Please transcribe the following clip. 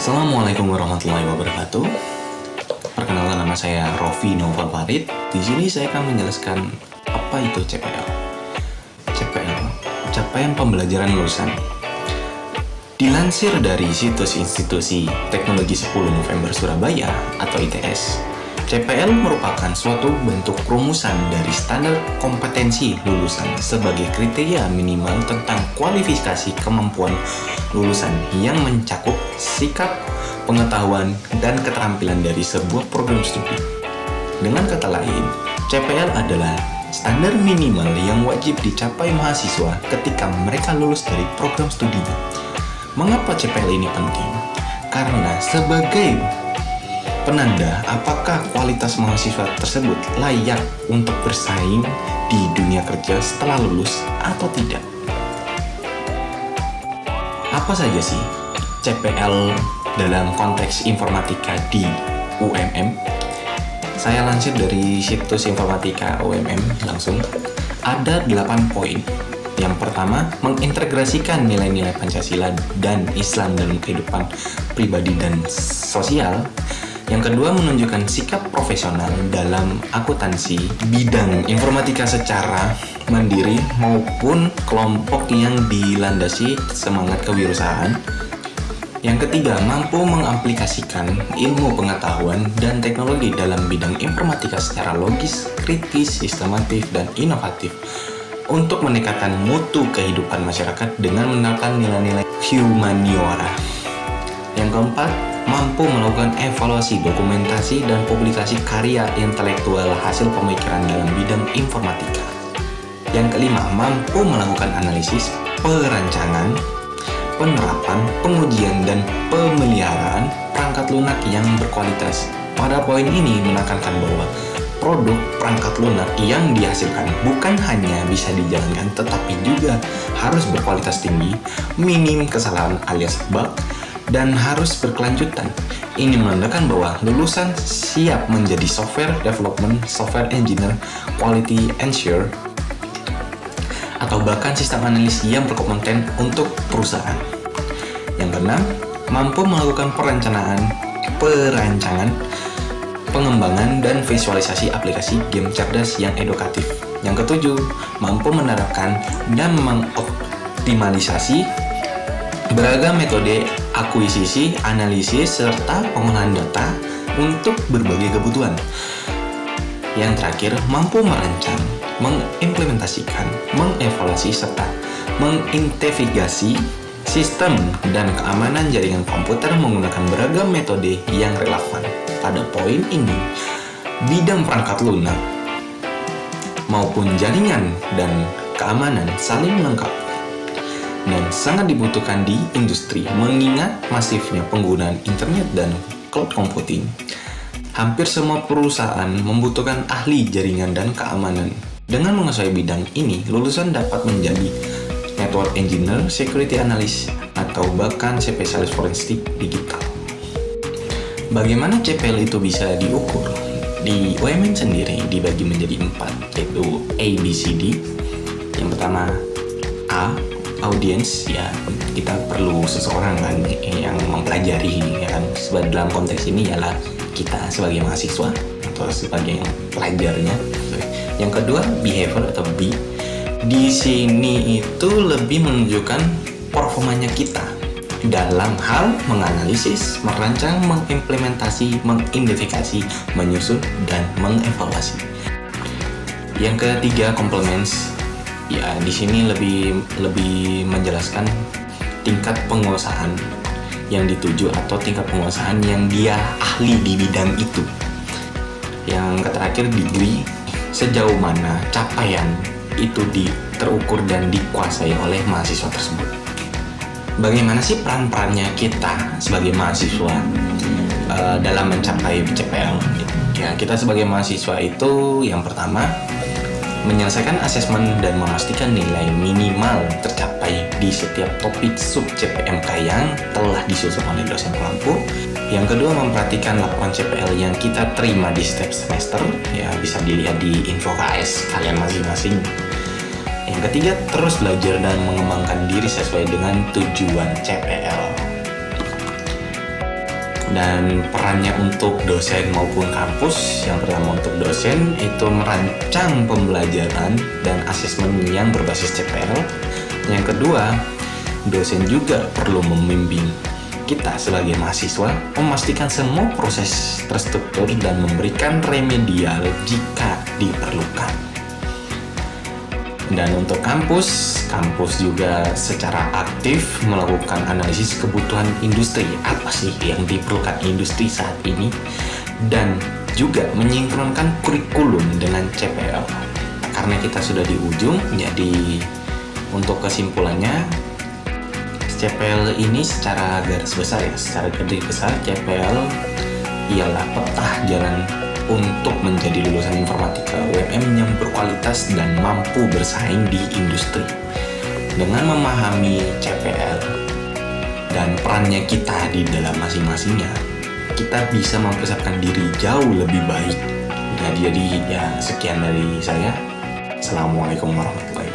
Assalamualaikum warahmatullahi wabarakatuh. Perkenalkan, nama saya Rofi Noval Farid. Di sini saya akan menjelaskan apa itu CPL. CPL, Capaian Pembelajaran Lulusan. Dilansir dari situs Institusi Teknologi 10 November Surabaya atau ITS, CPL merupakan suatu bentuk rumusan dari standar kompetensi lulusan sebagai kriteria minimal tentang kualifikasi kemampuan lulusan yang mencakup sikap, pengetahuan, dan keterampilan dari sebuah program studi. Dengan kata lain, CPL adalah standar minimal yang wajib dicapai mahasiswa ketika mereka lulus dari program studinya. Mengapa CPL ini penting? Karena sebagai penanda apakah kualitas mahasiswa tersebut layak untuk bersaing di dunia kerja setelah lulus atau tidak. Apa saja sih CPL dalam konteks informatika di UMM? Saya lansir dari situs informatika UMM langsung. Ada 8 poin. Yang pertama, mengintegrasikan nilai-nilai Pancasila dan Islam dalam kehidupan pribadi dan sosial. Yang kedua, menunjukkan sikap profesional dalam akuntansi bidang informatika secara mandiri maupun kelompok yang dilandasi semangat kewirausahaan. Yang ketiga, mampu mengaplikasikan ilmu pengetahuan dan teknologi dalam bidang informatika secara logis, kritis, sistematif, dan inovatif untuk meningkatkan mutu kehidupan masyarakat dengan menerapkan nilai-nilai humaniora. Yang keempat, mampu melakukan evaluasi, dokumentasi, dan publikasi karya intelektual hasil pemikiran dalam bidang informatika. Yang kelima, mampu melakukan analisis, perancangan, penerapan, pengujian, dan pemeliharaan perangkat lunak yang berkualitas. Pada poin ini menekankan bahwa produk perangkat lunak yang dihasilkan bukan hanya bisa dijalankan tetapi juga harus berkualitas tinggi, minim kesalahan alias bug, dan harus berkelanjutan. Ini menandakan bahwa lulusan siap menjadi software development, software engineer, quality assurer, atau bahkan sistem analis yang berkompeten untuk perusahaan. Yang keenam, mampu melakukan perancangan, pengembangan, dan visualisasi aplikasi game cerdas yang edukatif. Yang ketujuh, mampu menerapkan dan mengoptimalisasi beragam metode akuisisi, analisis, serta pengolahan data untuk berbagai kebutuhan. Yang terakhir, mampu merancang, mengimplementasikan, mengevaluasi, serta menginvestigasi sistem dan keamanan jaringan komputer menggunakan beragam metode yang relevan. Pada poin ini, bidang perangkat lunak maupun jaringan dan keamanan saling melengkapi dan sangat dibutuhkan di industri mengingat masifnya penggunaan internet dan cloud computing. Hampir semua perusahaan membutuhkan ahli jaringan dan keamanan. Dengan menguasai bidang ini, lulusan dapat menjadi network engineer, security analyst, atau bahkan spesialis forensik digital. Bagaimana CPL itu bisa diukur? Di UMN sendiri dibagi menjadi 4, yaitu A, B, C, D. Yang pertama, A, audience, ya kita perlu seseorang kan yang mempelajari, ya kan. Sebab dalam konteks ini ialah kita sebagai mahasiswa atau sebagai pelajarnya. Yang kedua, behavior atau B. Di sini itu lebih menunjukkan performanya kita dalam hal menganalisis, merancang, mengimplementasi, mengidentifikasi, menyusun, dan mengevaluasi. Yang ketiga, complements. Ya, di sini lebih menjelaskan tingkat penguasaan yang dituju atau tingkat penguasaan yang dia ahli di bidang itu. Yang terakhir, degree, sejauh mana capaian itu terukur dan dikuasai oleh mahasiswa tersebut. Bagaimana sih peran-perannya kita sebagai mahasiswa dalam mencapai CPL? Ya, kita sebagai mahasiswa itu yang pertama, menyelesaikan asesmen dan memastikan nilai minimal tercapai di setiap topik sub CPMK yang telah disusun oleh dosen pengampu. Yang kedua, memperhatikan laporan CPL yang kita terima di setiap semester. Ya, bisa dilihat di info KS kalian masing-masing. Yang ketiga, terus belajar dan mengembangkan diri sesuai dengan tujuan CPL. Dan perannya untuk dosen maupun kampus, yang pertama untuk dosen itu merancang pembelajaran dan asesmen yang berbasis CPL. Yang kedua, dosen juga perlu membimbing kita sebagai mahasiswa, memastikan semua proses terstruktur dan memberikan remedial jika diperlukan. Dan untuk kampus juga secara aktif melakukan analisis kebutuhan industri. Apa sih yang diperlukan industri saat ini? Dan juga menyinkronkan kurikulum dengan CPL. Karena kita sudah di ujung, jadi untuk kesimpulannya, CPL ini secara garis besar CPL ialah peta jalan untuk menjadi lulusan informatika UMM yang berkualitas dan mampu bersaing di industri. Dengan memahami CPL dan perannya kita di dalam masing-masingnya, kita bisa mempersiapkan diri jauh lebih baik. Nah, jadi ya sekian dari saya. Assalamualaikum warahmatullahi wabarakatuh.